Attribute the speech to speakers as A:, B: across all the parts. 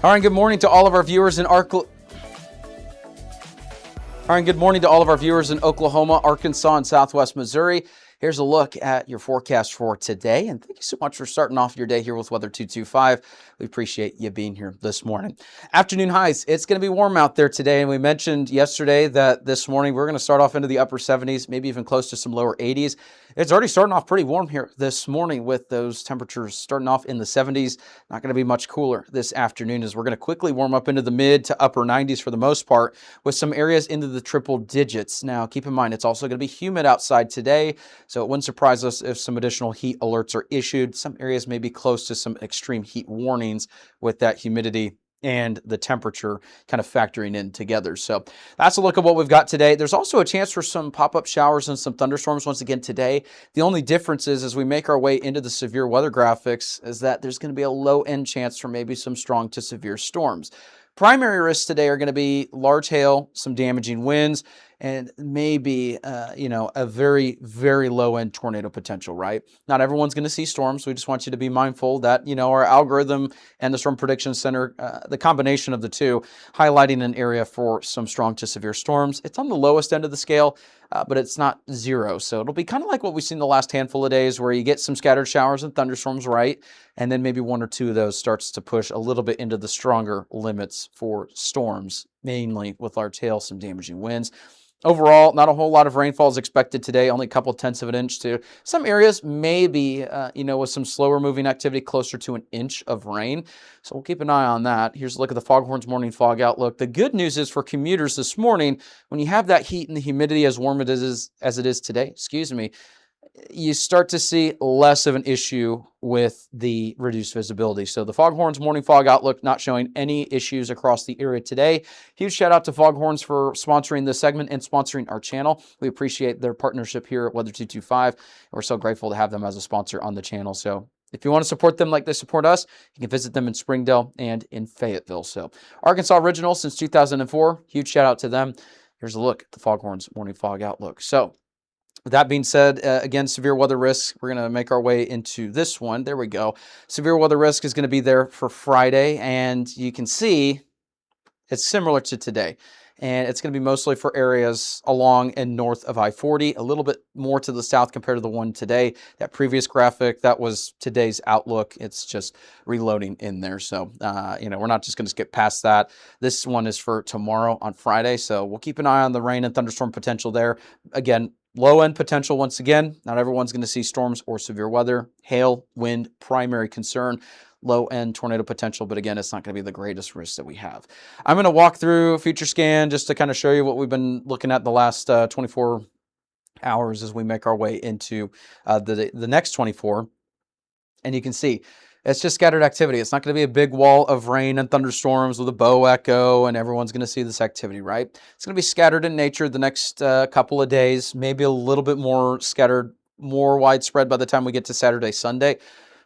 A: All right, good morning to all of our viewers in good morning to all of our viewers in Oklahoma, Arkansas, and Southwest Missouri. Here's a look at your forecast for today, and thank you so much for starting off your day here with Weather 225. We appreciate you being here this morning. Afternoon highs, it's going to be warm out there today, and we mentioned yesterday that this morning we're going to start off into the upper 70s, maybe even close to some lower 80s. It's already starting off pretty warm here this morning with those temperatures starting off in the 70s. Not going to be much cooler this afternoon as we're going to quickly warm up into the mid to upper 90s for the most part, with some areas into the triple digits. Now, keep in mind, it's also going to be humid outside today, so it wouldn't surprise us if some additional heat alerts are issued. Some areas may be close to some extreme heat warnings with that humidity and the temperature kind of factoring in together. So that's a look at what we've got today. There's also a chance for some pop-up showers and some thunderstorms once again today. The only difference is as we make our way into the severe weather graphics is that there's going to be a low-end chance for maybe some strong to severe storms. Primary risks today are going to be large hail, some damaging winds, and maybe, a very, very low-end tornado potential, right? Not everyone's going to see storms. We just want you to be mindful that, our algorithm and the Storm Prediction Center, the combination of the two, highlighting an area for some strong to severe storms. It's on the lowest end of the scale, but it's not zero. So it'll be kind of like what we've seen the last handful of days where you get some scattered showers and thunderstorms, right? And then maybe one or two of those starts to push a little bit into the stronger limits for storms, mainly with large hail, some damaging winds. Overall, not a whole lot of rainfall is expected today, only a couple tenths of an inch to some areas, maybe, with some slower moving activity, closer to an inch of rain. So we'll keep an eye on that. Here's a look at the Foghorns morning fog outlook. The good news is for commuters this morning, when you have that heat and the humidity as warm as it is today, you start to see less of an issue with the reduced visibility. So the Foghorns morning fog outlook not showing any issues across the area today. Huge shout out to Foghorns for sponsoring this segment and sponsoring our channel. We appreciate their partnership here at Weather 225. And we're so grateful to have them as a sponsor on the channel. So if you want to support them like they support us, you can visit them in Springdale and in Fayetteville. So Arkansas Original since 2004. Huge shout out to them. Here's a look at the Foghorns morning fog outlook. So with that being said, again, severe weather risk, we're going to make our way into this one. There we go. Severe weather risk is going to be there for Friday, and you can see it's similar to today. And it's going to be mostly for areas along and north of I-40, a little bit more to the south compared to the one today. That previous graphic, that was today's outlook. It's just reloading in there. So, we're not just going to skip past that. This one is for tomorrow on Friday. So we'll keep an eye on the rain and thunderstorm potential there. Again, low-end potential once again. Not everyone's going to see storms or severe weather. Hail, wind, primary concern. Low-end tornado potential, but again, it's not going to be the greatest risk that we have. I'm going to walk through Future Scan just to kind of show you what we've been looking at the last 24 hours as we make our way into the next 24. And you can see it's just scattered activity. It's not going to be a big wall of rain and thunderstorms with a bow echo and everyone's going to see this activity, right? It's going to be scattered in nature the next couple of days, maybe a little bit more scattered, more widespread by the time we get to Saturday, Sunday.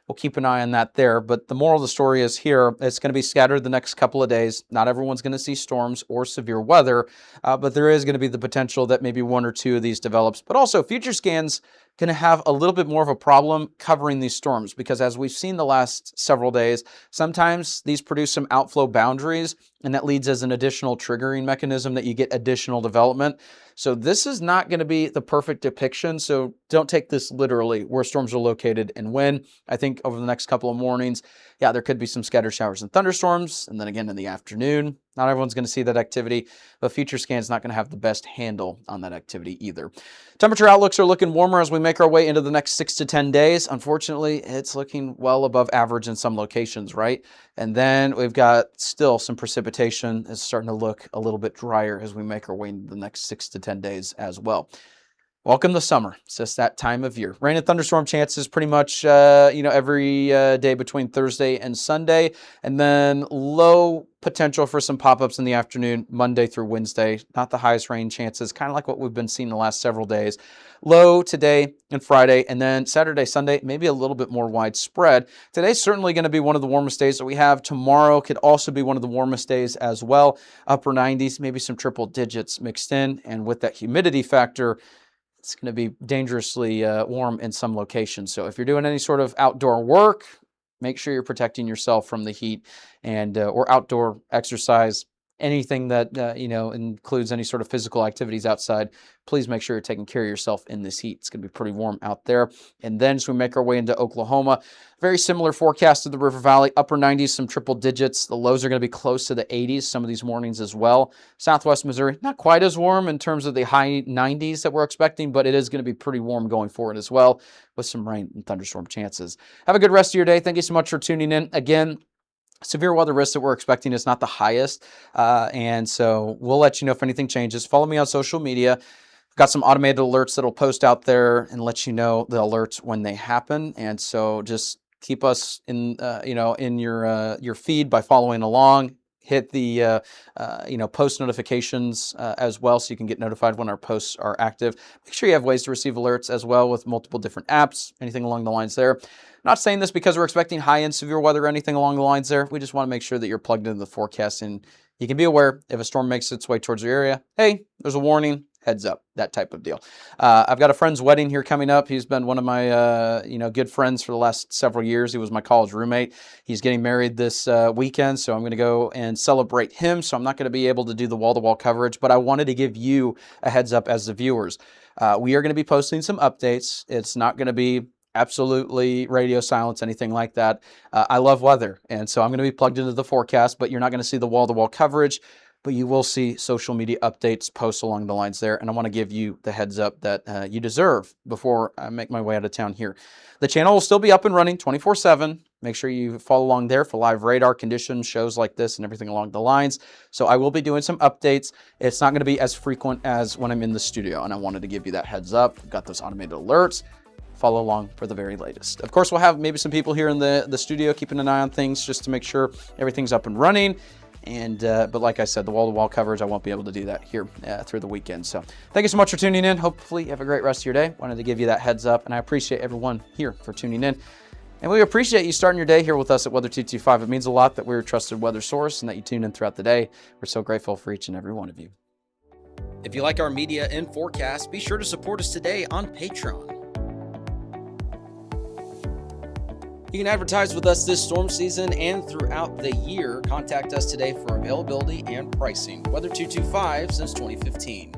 A: We'll keep an eye on that there. But the moral of the story is here, it's going to be scattered the next couple of days. Not everyone's going to see storms or severe weather, but there is going to be the potential that maybe one or two of these develops. But also, Future Scan's going to have a little bit more of a problem covering these storms because as we've seen the last several days, sometimes these produce some outflow boundaries, and that leads as an additional triggering mechanism that you get additional development. So this is not going to be the perfect depiction, so don't take this literally where storms are located and when. I think over the next couple of mornings, there could be some scattered showers and thunderstorms, and then again in the afternoon. Not everyone's going to see that activity, but Future Scan's not going to have the best handle on that activity either. Temperature outlooks are looking warmer as we make our way into the next 6 to 10 days. Unfortunately, it's looking well above average in some locations, right? And then we've got still some precipitation. It's starting to look a little bit drier as we make our way into the next 6 to 10 days as well. Welcome to summer. It's just that time of year. Rain and thunderstorm chances pretty much, every day between Thursday and Sunday. And then low potential for some pop-ups in the afternoon, Monday through Wednesday. Not the highest rain chances, kind of like what we've been seeing the last several days. Low today and Friday, and then Saturday, Sunday, maybe a little bit more widespread. Today's certainly going to be one of the warmest days that we have. Tomorrow could also be one of the warmest days as well. Upper 90s, maybe some triple digits mixed in. And with that humidity factor, it's going to be dangerously warm in some locations. So if you're doing any sort of outdoor work, make sure you're protecting yourself from the heat and or outdoor exercise. Anything that includes any sort of physical activities outside, please make sure you're taking care of yourself in this heat. It's going to be pretty warm out there. And then as we make our way into Oklahoma, very similar forecast to the River Valley, upper 90s, some triple digits. The lows are going to be close to the 80s some of these mornings as well. Southwest Missouri, not quite as warm in terms of the high 90s that we're expecting, but it is going to be pretty warm going forward as well with some rain and thunderstorm chances. Have a good rest of your day. Thank you so much for tuning in. Again, severe weather risk that we're expecting is not the highest, and so we'll let you know if anything changes. Follow me on social media. I've got some automated alerts that'll post out there and let you know the alerts when they happen, and so just keep us in your feed by following along. Hit the post notifications as well, so you can get notified when our posts are active. Make sure you have ways to receive alerts as well with multiple different apps, anything along the lines there. Not saying this because we're expecting high-end severe weather or anything along the lines there. We just want to make sure that you're plugged into the forecast and you can be aware if a storm makes its way towards your area. Hey, there's a warning, heads up, that type of deal. I've got a friend's wedding here coming up. He's been one of my good friends for the last several years. He was my college roommate. He's getting married this weekend, so I'm going to go and celebrate him. So I'm not going to be able to do the wall-to-wall coverage, but I wanted to give you a heads up as the viewers. We are going to be posting some updates. It's not going to be absolutely radio silence, anything like that. I love weather, and so I'm going to be plugged into the forecast, but you're not going to see the wall-to-wall coverage, but you will see social media updates, posts along the lines there, and I want to give you the heads up that you deserve before I make my way out of town here. The channel will still be up and running 24/7. Make sure you follow along there for live radar conditions, shows like this, and everything along the lines. So I will be doing some updates. It's not going to be as frequent as when I'm in the studio, and I wanted to give you that heads up. We've got those automated alerts. Follow along for the very latest. Of course, we'll have maybe some people here in the studio keeping an eye on things just to make sure everything's up and running. And but like I said, the wall-to-wall coverage, I won't be able to do that here through the weekend. So thank you so much for tuning in. Hopefully you have a great rest of your day. Wanted to give you that heads up, and I appreciate everyone here for tuning in. And we appreciate you starting your day here with us at Weather 225. It means a lot that we're a trusted weather source and that you tune in throughout the day. We're so grateful for each and every one of you. If you like our media and forecast, be sure to support us today on Patreon. You can advertise with us this storm season and throughout the year. Contact us today for availability and pricing. Weather 225 since 2015.